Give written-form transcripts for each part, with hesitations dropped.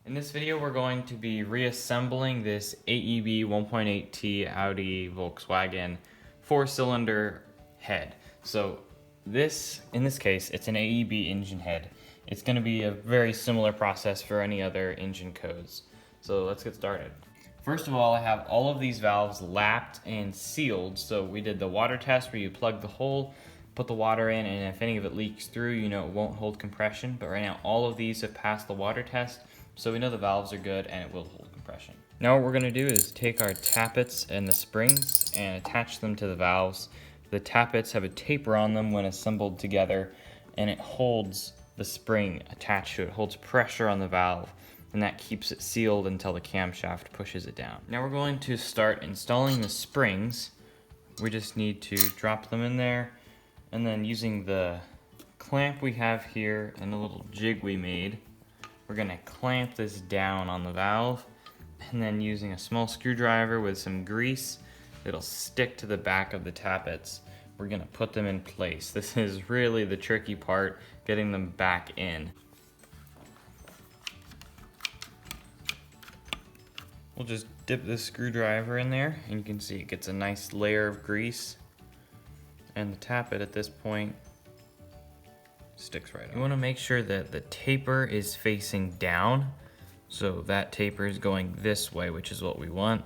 In this video, we're going to be reassembling this AEB 1.8T Audi Volkswagen 4-cylinder head. So in this case, it's an AEB engine head. It's going to be a very similar process for any other engine codes. So let's get started. First of all, I have all of these valves lapped and sealed. So we did the water test where you plug the hole, put the water in, and if any of it leaks through, you know it won't hold compression. But right now, all of these have passed the water test. So we know the valves are good and it will hold compression. Now what we're gonna do is take our tappets and the springs and attach them to the valves. The tappets have a taper on them when assembled together, and it holds the spring attached to it, holds pressure on the valve, and that keeps it sealed until the camshaft pushes it down. Now we're going to start installing the springs. We just need to drop them in there, and then using the clamp we have here and a little jig we made, we're gonna clamp this down on the valve, and then using a small screwdriver with some grease, it'll stick to the back of the tappets. We're gonna put them in place. This is really the tricky part, getting them back in. We'll just dip the screwdriver in there, and you can see it gets a nice layer of grease, and the tappet at this point sticks right on. You want to make sure that the taper is facing down, so that taper is going this way, which is what we want.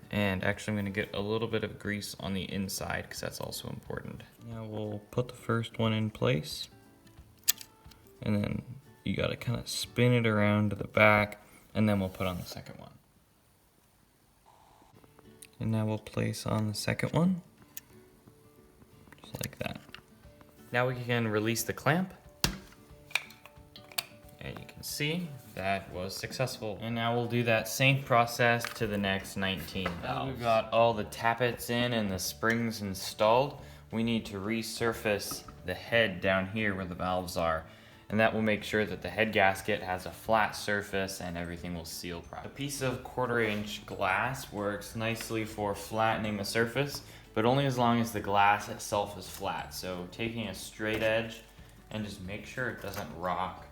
And actually I'm going to get a little bit of grease on the inside because that's also important. Now we'll put the first one in place, and then you got to kind of spin it around to the back, and then we'll put on the second one. And now we'll place on the second one, just like that. Now we can release the clamp, and you can see that was successful. And now we'll do that same process to the next 19 valves. Now we've got all the tappets in and the springs installed, we need to resurface the head down here where the valves are. And that will make sure that the head gasket has a flat surface and everything will seal properly. A piece of 1/4-inch glass works nicely for flattening the surface, but only as long as the glass itself is flat. So taking a straight edge and just make sure it doesn't rock.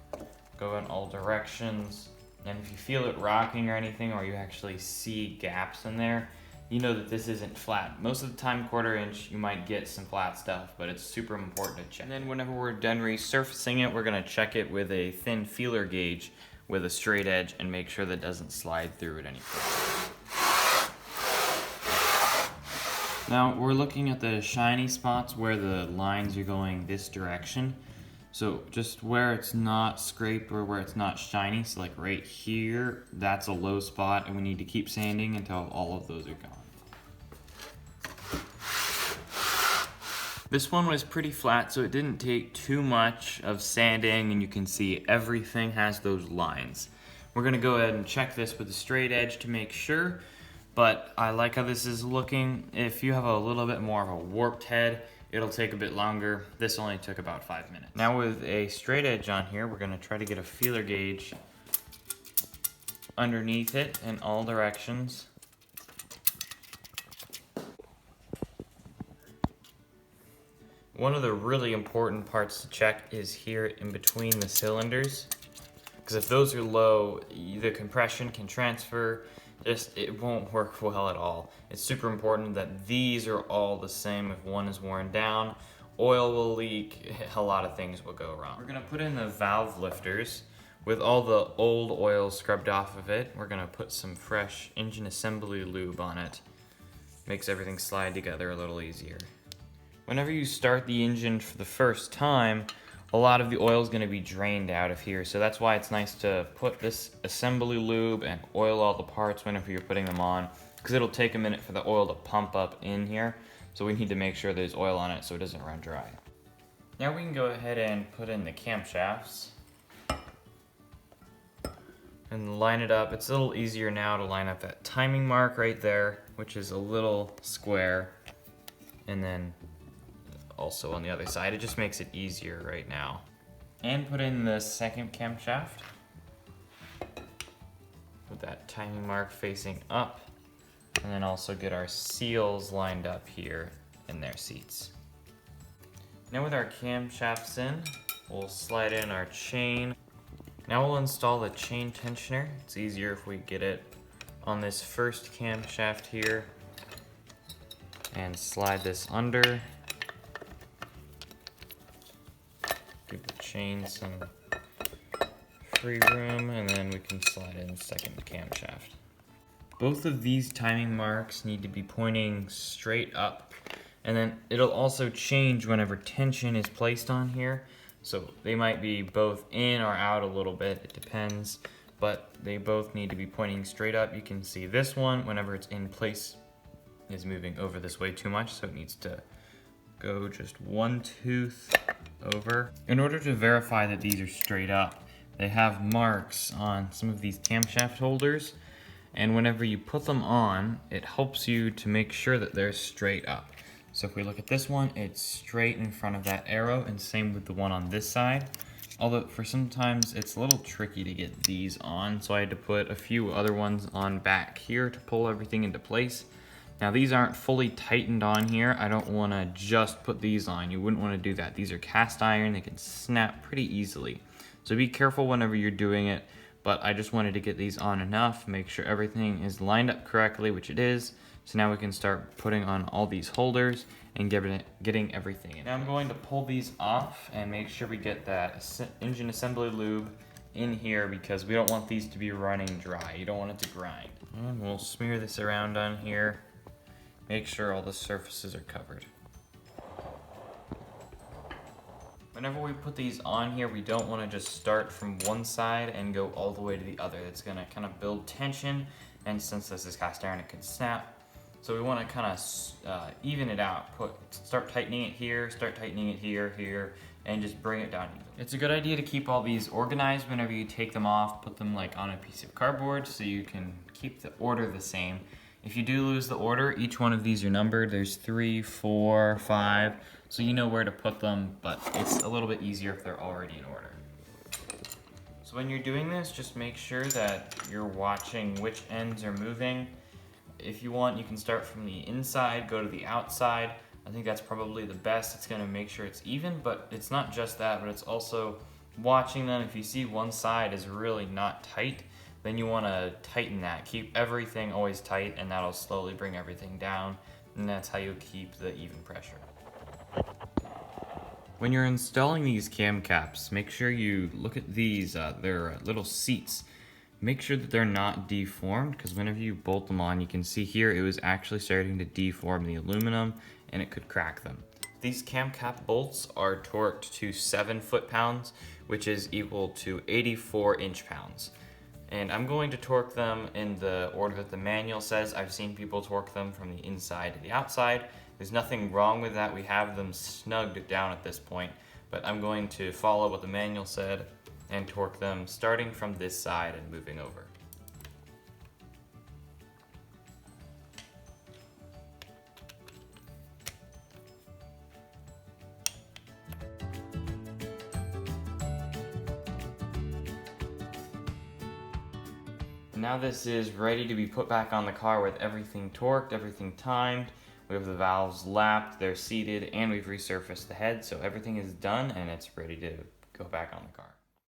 Go in all directions, and if you feel it rocking or anything, or you actually see gaps in there, you know that this isn't flat. Most of the time, 1/4-inch, you might get some flat stuff, but it's super important to check. And then whenever we're done resurfacing it, we're gonna check it with a thin feeler gauge with a straight edge and make sure that it doesn't slide through at any point. Now we're looking at the shiny spots where the lines are going this direction. So just where it's not scraped or where it's not shiny, so like right here, that's a low spot, and we need to keep sanding until all of those are gone. This one was pretty flat, so it didn't take too much of sanding, and you can see everything has those lines. We're gonna go ahead and check this with a straight edge to make sure. But I like how this is looking. If you have a little bit more of a warped head, it'll take a bit longer. This only took about 5 minutes. Now with a straight edge on here, we're gonna try to get a feeler gauge underneath it in all directions. One of the really important parts to check is here in between the cylinders, because if those are low, the compression can transfer. It won't work well at all. It's super important that these are all the same. If one is worn down, oil will leak, a lot of things will go wrong. We're gonna put in the valve lifters with all the old oil scrubbed off of it. We're gonna put some fresh engine assembly lube on it. Makes everything slide together a little easier. Whenever you start the engine for the first time, a lot of the oil is going to be drained out of here, so that's why it's nice to put this assembly lube and oil all the parts whenever you're putting them on, because it'll take a minute for the oil to pump up in here, so we need to make sure there's oil on it so it doesn't run dry. Now we can go ahead and put in the camshafts and line it up. It's a little easier now to line up that timing mark right there, which is a little square, and then also on the other side. It just makes it easier right now. And put in the second camshaft with that timing mark facing up, and then also get our seals lined up here in their seats. Now with our camshafts in, we'll slide in our chain Now we'll install the chain tensioner. It's easier if we get it on this first camshaft here and slide this under. Give the chain some free room, and then we can slide in the second camshaft. Both of these timing marks need to be pointing straight up, and then it'll also change whenever tension is placed on here. So they might be both in or out a little bit, it depends, but they both need to be pointing straight up. You can see this one, whenever it's in place, is moving over this way too much, so it needs to go just one tooth over. In order to verify that these are straight up, they have marks on some of these camshaft holders, and whenever you put them on, it helps you to make sure that they're straight up. So if we look at this one, it's straight in front of that arrow, and same with the one on this side. Although for sometimes it's a little tricky to get these on, so I had to put a few other ones on back here to pull everything into place. Now these aren't fully tightened on here. I don't want to just put these on. You wouldn't want to do that. These are cast iron. They can snap pretty easily. So be careful whenever you're doing it, but I just wanted to get these on enough, make sure everything is lined up correctly, which it is. So now we can start putting on all these holders and getting everything in. Now I'm going to pull these off and make sure we get that engine assembly lube in here, because we don't want these to be running dry. You don't want it to grind. And we'll smear this around on here. Make sure all the surfaces are covered. Whenever we put these on here, we don't want to just start from one side and go all the way to the other. It's going to kind of build tension, and since this is cast iron, it can snap. So we want to kind of even it out. Start tightening it here, start tightening it here, here, and just bring it down even. It's a good idea to keep all these organized whenever you take them off. Put them like on a piece of cardboard so you can keep the order the same. If you do lose the order, each one of these are numbered. There's 3, 4, 5, so you know where to put them, but it's a little bit easier if they're already in order. So when you're doing this, just make sure that you're watching which ends are moving. If you want, you can start from the inside, go to the outside. I think that's probably the best. It's gonna make sure it's even, but it's not just that, but it's also watching them. If you see one side is really not tight, then you wanna tighten that. Keep everything always tight, and that'll slowly bring everything down, and that's how you keep the even pressure. When you're installing these cam caps, make sure you look at these, they're little seats. Make sure that they're not deformed, because whenever you bolt them on, you can see here it was actually starting to deform the aluminum, and it could crack them. These cam cap bolts are torqued to 7 foot-pounds, which is equal to 84 inch-pounds. And I'm going to torque them in the order that the manual says. I've seen people torque them from the inside to the outside. There's nothing wrong with that. We have them snugged down at this point, but I'm going to follow what the manual said and torque them starting from this side and moving over. Now this is ready to be put back on the car with everything torqued, everything timed. We have the valves lapped, they're seated, and we've resurfaced the head, so everything is done and it's ready to go back on the car.